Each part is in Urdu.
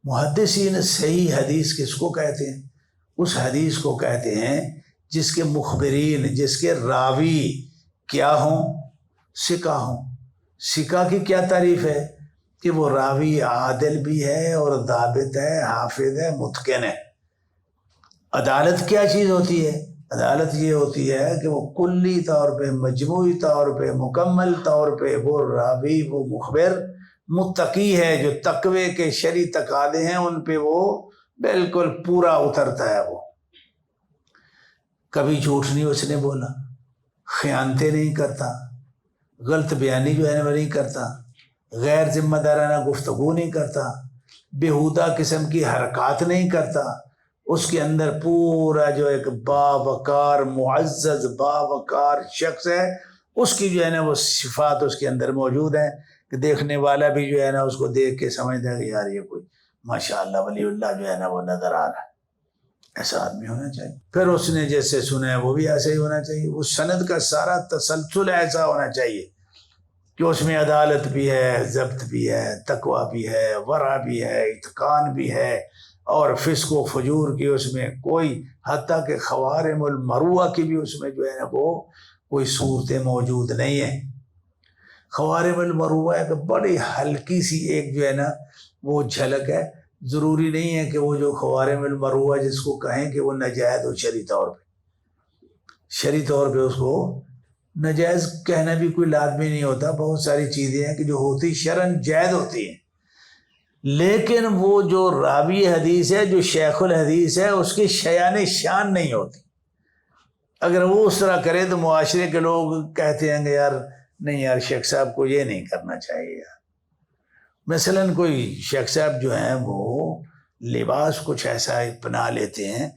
محدثین صحیح حدیث کس کو کہتے ہیں؟ اس حدیث کو کہتے ہیں جس کے مخبرین، جس کے راوی کیا ہوں؟ ثقہ ہوں۔ ثقہ کی کیا تعریف ہے؟ کہ وہ راوی عادل بھی ہے اور ضابط ہے، حافظ ہے، متقن ہے۔ عدالت کیا چیز ہوتی ہے؟ عدالت یہ ہوتی ہے کہ وہ کلی طور پہ، مجموعی طور پہ، مکمل طور پہ وہ راوی، وہ مخبر متقی ہے، جو تقوی کے شرعی تقاضے ہیں ان پہ وہ بالکل پورا اترتا ہے۔ وہ کبھی جھوٹ نہیں اس نے بولا، خیانتیں نہیں کرتا، غلط بیانی جو ہے وہ نہیں کرتا، غیر ذمہ دارانہ گفتگو نہیں کرتا، بیہودہ قسم کی حرکات نہیں کرتا۔ اس کے اندر پورا جو ایک باوقار، معزز باوقار شخص ہے، اس کی جو ہے نا وہ صفات اس کے اندر موجود ہیں کہ دیکھنے والا بھی جو ہے نا اس کو دیکھ کے سمجھتا ہے کہ یار یہ کوئی ماشاءاللہ ولی اللہ جو ہے نا وہ نظر آ رہا ہے۔ ایسا آدمی ہونا چاہیے۔ پھر اس نے جیسے سنا ہے وہ بھی ایسا ہی ہونا چاہیے۔ اس سند کا سارا تسلسل ایسا ہونا چاہیے کہ اس میں عدالت بھی ہے، ضبط بھی ہے، تقوی بھی ہے، ورع بھی ہے، اتقان بھی ہے، اور فسق و فجور کی اس میں کوئی، حتیٰ کہ خوارم المروہ کی بھی اس میں جو ہے نا وہ کوئی صورتیں موجود نہیں ہیں۔ خوارم المروہ ایک بڑی ہلکی سی ایک جو ہے نا وہ جھلک ہے۔ ضروری نہیں ہے کہ وہ جو خوارم المروہ جس کو کہیں کہ وہ ناجائز ہو شرعی طور پہ، شرعی طور پہ اس کو ناجائز کہنا بھی کوئی لازمی نہیں ہوتا۔ بہت ساری چیزیں ہیں کہ جو ہوتی شرعاً جائز ہوتی ہیں، لیکن وہ جو راوی حدیث ہے، جو شیخ الحدیث ہے، اس کی شیان شان نہیں ہوتی۔ اگر وہ اس طرح کرے تو معاشرے کے لوگ کہتے ہیں کہ یار نہیں یار شیخ صاحب کو یہ نہیں کرنا چاہیے یار۔ مثلاً کوئی شیخ صاحب جو ہیں وہ لباس کچھ ایسا اپنا لیتے ہیں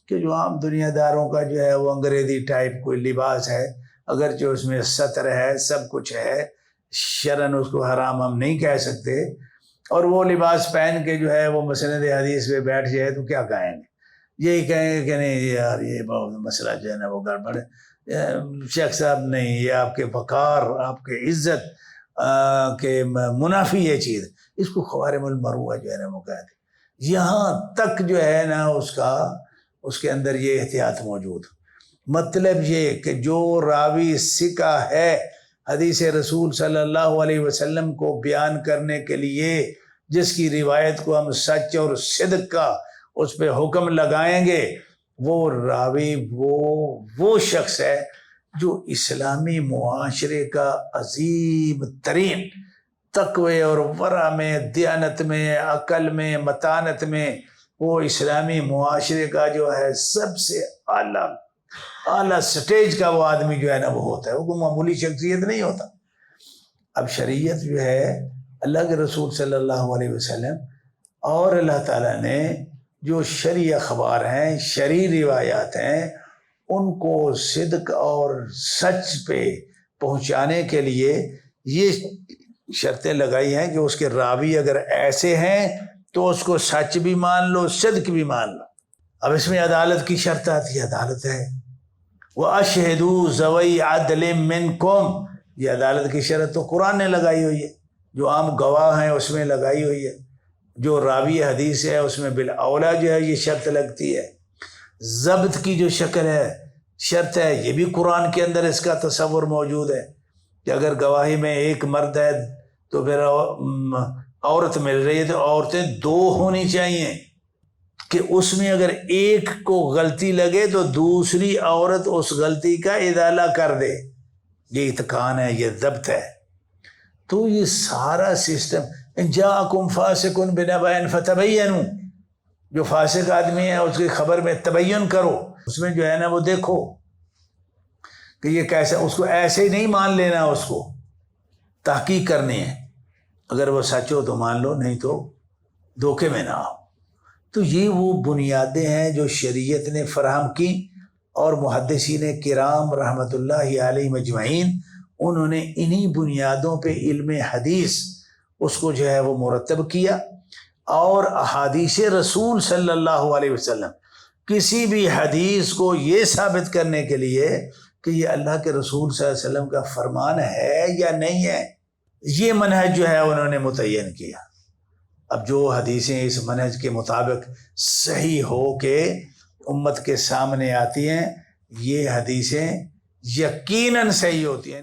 کہ جو عام دنیا داروں کا جو ہے وہ انگریزی ٹائپ کوئی لباس ہے، اگرچہ اس میں ستر ہے، سب کچھ ہے، شرعاً اس کو حرام ہم نہیں کہہ سکتے، اور وہ لباس پہن کے جو ہے وہ مسند حدیث پہ بیٹھ جائے تو کیا کہیں گے؟ یہی کہیں گے کہ نہیں یار یہ بہت مسئلہ جو ہے نا وہ گڑبڑ ہے۔ شیخ صاحب نہیں، یہ آپ کے وقار، آپ کے عزت کے منافی یہ چیز، اس کو خوارم المروہ جو ہے نا وہ کہتے ہیں۔ یہاں تک جو ہے نا اس کے اندر یہ احتیاط موجود۔ مطلب یہ کہ جو راوی ثقہ ہے، حدیث رسول صلی اللہ علیہ وسلم کو بیان کرنے کے لیے جس کی روایت کو ہم سچ اور صدق کا اس پہ حکم لگائیں گے، وہ راوی وہ شخص ہے جو اسلامی معاشرے کا عظیم ترین تقوی اور ورع میں، دیانت میں، عقل میں، متانت میں، وہ اسلامی معاشرے کا جو ہے سب سے اعلیٰ سٹیج کا وہ آدمی جو ہے نا وہ ہوتا ہے۔ وہ کوئی معمولی شخصیت نہیں ہوتا۔ اب شریعت جو ہے اللہ کے رسول صلی اللہ علیہ وسلم اور اللہ تعالیٰ نے جو شرعی اخبار ہیں، شرعی روایات ہیں، ان کو صدق اور سچ پہ پہنچانے کے لیے یہ شرطیں لگائی ہیں کہ اس کے راوی اگر ایسے ہیں تو اس کو سچ بھی مان لو، صدق بھی مان لو۔ اب اس میں عدالت کی شرط آتی ہے، عدالت ہے وَأَشْهِدُوا ذَوَيْ عَدْلٍ مِّنْكُمْ، یہ عدالت کی شرط تو قرآن نے لگائی ہوئی ہے، جو عام گواہ ہیں اس میں لگائی ہوئی ہے، جو راوی حدیث ہے اس میں بالاولیٰ جو ہے یہ شرط لگتی ہے۔ ضبط کی جو شکل ہے، شرط ہے، یہ بھی قرآن کے اندر اس کا تصور موجود ہے کہ اگر گواہی میں ایک مرد ہے تو پھر عورت مل رہی ہے تو عورتیں دو ہونی چاہیے، کہ اس میں اگر ایک کو غلطی لگے تو دوسری عورت اس غلطی کا ازالہ کر دے۔ یہ اتقان ہے، یہ ضبط ہے۔ تو یہ سارا سسٹم، ان جاءکم فاسق بنبأ فتبینوا، جو فاسق آدمی ہے اس کی خبر میں تبین کرو، اس میں جو ہے نا وہ دیکھو کہ یہ کیسا، اس کو ایسے ہی نہیں مان لینا، اس کو تحقیق کرنی ہے، اگر وہ سچ ہو تو مان لو، نہیں تو دھوکے میں نہ آؤ۔ تو یہ وہ بنیادیں ہیں جو شریعت نے فراہم کی، اور محدثین کرام رحمۃ اللہ علیہ مجمعین انہوں نے انہی بنیادوں پہ علم حدیث اس کو جو ہے وہ مرتب کیا، اور احادیث رسول صلی اللہ علیہ وسلم، کسی بھی حدیث کو یہ ثابت کرنے کے لیے کہ یہ اللہ کے رسول صلی اللہ علیہ وسلم کا فرمان ہے یا نہیں ہے، یہ منہج جو ہے انہوں نے متعین کیا۔ اب جو حدیثیں اس منہج کے مطابق صحیح ہو کے امت کے سامنے آتی ہیں، یہ حدیثیں یقیناً صحیح ہوتی ہیں.